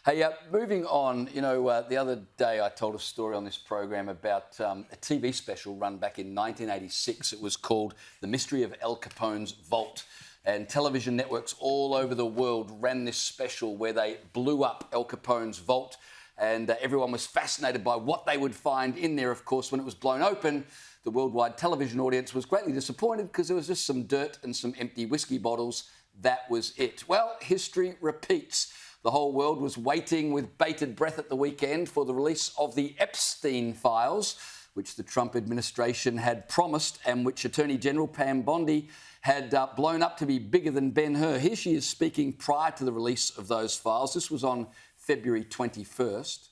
Hey, moving on, the other day I told a story on this program about a TV special run back in 1986. It was called The Mystery of Al Capone's Vault. And television networks all over the world ran this special where they blew up Al Capone's vault. And everyone was fascinated by what they would find in there. Of course, when it was blown open, the worldwide television audience was greatly disappointed because there was just some dirt and some empty whiskey bottles. That was it. Well, history repeats. The whole world was waiting with bated breath at the weekend for the release of the Epstein files, which the Trump administration had promised and which Attorney General Pam Bondi had blown up to be bigger than Ben-Hur. Here she is speaking prior to the release of those files. This was on February 21st.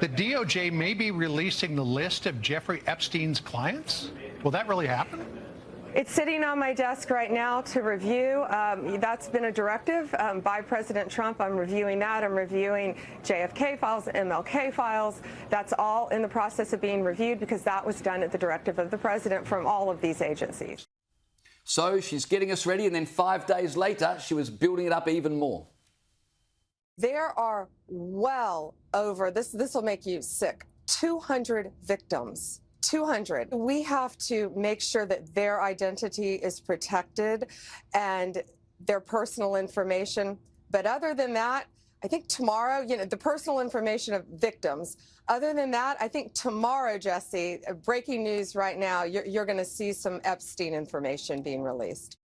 The DOJ may be releasing the list of Jeffrey Epstein's clients. Will that really happen? It's sitting on my desk right now to review. That's been a directive by President Trump. I'm reviewing that. I'm reviewing JFK files, MLK files. That's all in the process of being reviewed because that was done at the directive of the president from all of these agencies. So she's getting us ready, and then 5 days later, she was building it up even more. There are well over, this will make you sick, 200 victims. 200. We have to make sure that their identity is protected and their personal information. But other than that, I think tomorrow, the personal information of victims. Other than that, I think tomorrow, Jesse, breaking news right now, you're going to see some Epstein information being released.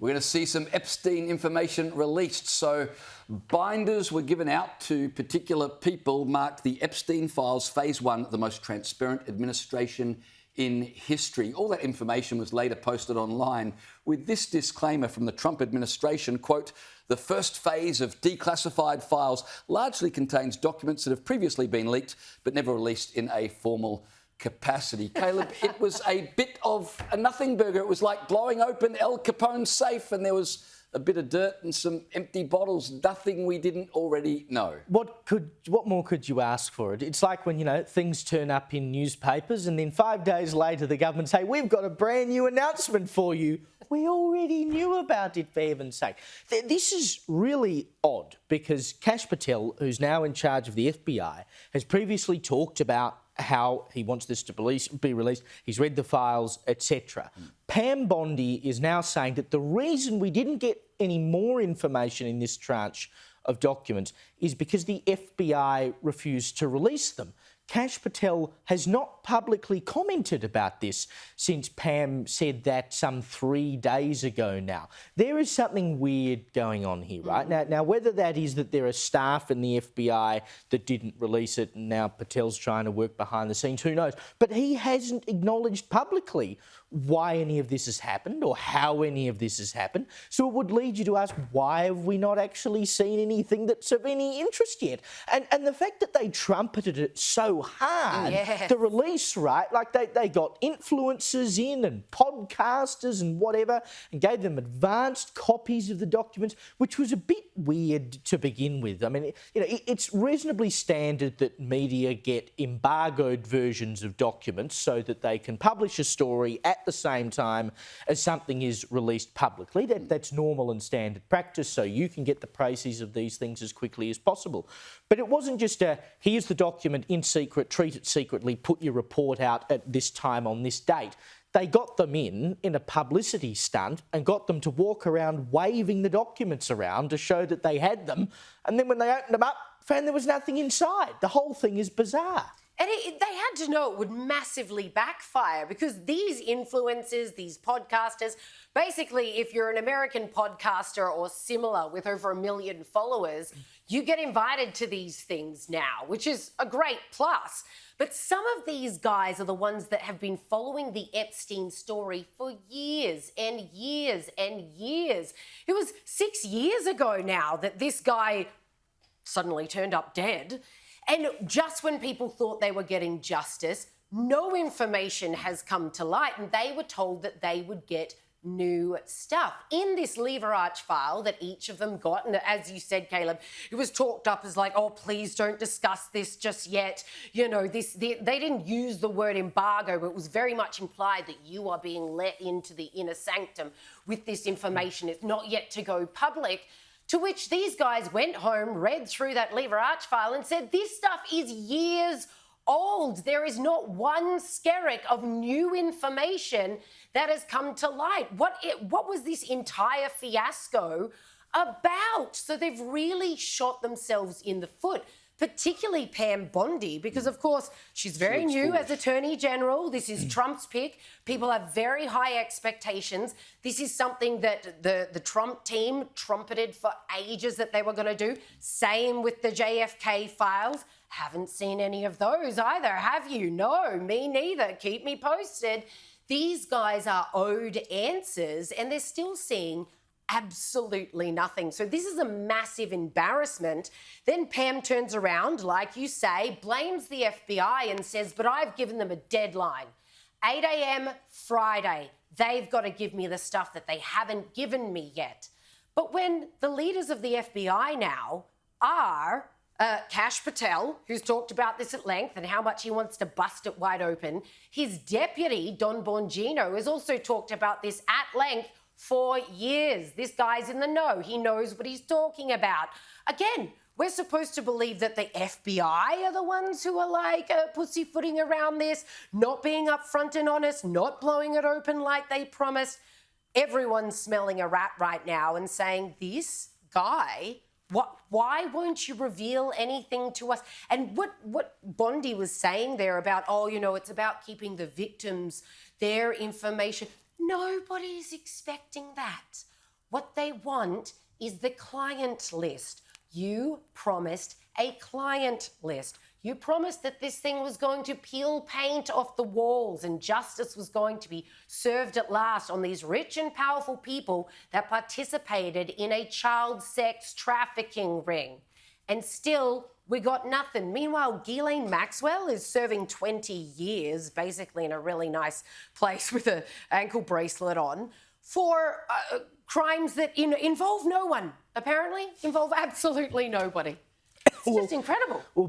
We're going to see some Epstein information released. So binders were given out to particular people, marked the Epstein files, phase 1, the most transparent administration in history. All that information was later posted online with this disclaimer from the Trump administration, quote, "The first phase of declassified files largely contains documents that have previously been leaked but never released in a formal capacity." Caleb, it was a bit of a nothing burger. It was like blowing open Al Capone's safe and there was a bit of dirt and some empty bottles, nothing we didn't already know. What more could you ask for it? It's like when, things turn up in newspapers and then 5 days later the government say, "We've got a brand new announcement for you." We already knew about it, for heaven's sake. This is really odd because Kash Patel, who's now in charge of the FBI, has previously talked about how he wants this to be released. He's read the files, etc. Pam Bondi is now saying that the reason we didn't get any more information in this tranche of documents is because the FBI refused to release them. Kash Patel has not publicly commented about this since Pam said that some 3 days ago now. There is something weird going on here, right? Now, whether that is that there are staff in the FBI that didn't release it and now Patel's trying to work behind the scenes, who knows? But he hasn't acknowledged publicly why any of this has happened or how any of this has happened. So it would lead you to ask, why have we not actually seen anything that's of any interest yet? And the fact that they trumpeted it so hard, the release, right? Like they got influencers in and podcasters and whatever and gave them advanced copies of the documents, which was a bit weird to begin with. I mean, it's reasonably standard that media get embargoed versions of documents so that they can publish a story at the same time as something is released publicly. That's normal and standard practice, so you can get the proceeds of these things as quickly as possible. But it wasn't just here's the document in secret, treat it secretly, put your report out at this time on this date. They got them in a publicity stunt and got them to walk around waving the documents around to show that they had them. And then when they opened them up, found there was nothing inside. The whole thing is bizarre. And they had to know it would massively backfire because these influencers, these podcasters, basically, if you're an American podcaster or similar with over 1 million followers, you get invited to these things now, which is a great plus. But some of these guys are the ones that have been following the Epstein story for years and years and years. It was 6 years ago now that this guy suddenly turned up dead. And just when people thought they were getting justice, no information has come to light, and they were told that they would get new stuff. In this lever arch file that each of them got, and as you said, Caleb, it was talked up as like, oh, please don't discuss this just yet. They didn't use the word embargo, but it was very much implied that you are being let into the inner sanctum with this information. It's not yet to go public. To which these guys went home, read through that Lever Arch file and said, this stuff is years old. There is not one skerrick of new information that has come to light. What was this entire fiasco about? So they've really shot themselves in the foot, particularly Pam Bondi, because, of course, she's very new as Attorney General. This is Trump's pick. People have very high expectations. This is something that the Trump team trumpeted for ages that they were going to do. Same with the JFK files. Haven't seen any of those either, have you? No, me neither. Keep me posted. These guys are owed answers, and they're still seeing absolutely nothing. So this is a massive embarrassment. Then Pam turns around, like you say, blames the FBI and says, but I've given them a deadline. 8 a.m. Friday. They've got to give me the stuff that they haven't given me yet. But when the leaders of the FBI now are Kash Patel, who's talked about this at length and how much he wants to bust it wide open, his deputy, Don Bongino, has also talked about this at length for years. This guy's in the know. He knows what he's talking about. Again, we're supposed to believe that the FBI are the ones who are like pussyfooting around this, not being upfront and honest, not blowing it open like they promised. Everyone's smelling a rat right now and saying, this guy, why won't you reveal anything to us? And what Bondi was saying there about, oh, you know, it's about keeping the victims, their information. Nobody's expecting that. What they want is the client list. You promised a client list. You promised that this thing was going to peel paint off the walls and justice was going to be served at last on these rich and powerful people that participated in a child sex trafficking ring. And still, we got nothing. Meanwhile, Ghislaine Maxwell is serving 20 years, basically in a really nice place with an ankle bracelet on, for crimes that involve no one, apparently, involve absolutely nobody. It's just incredible. Well,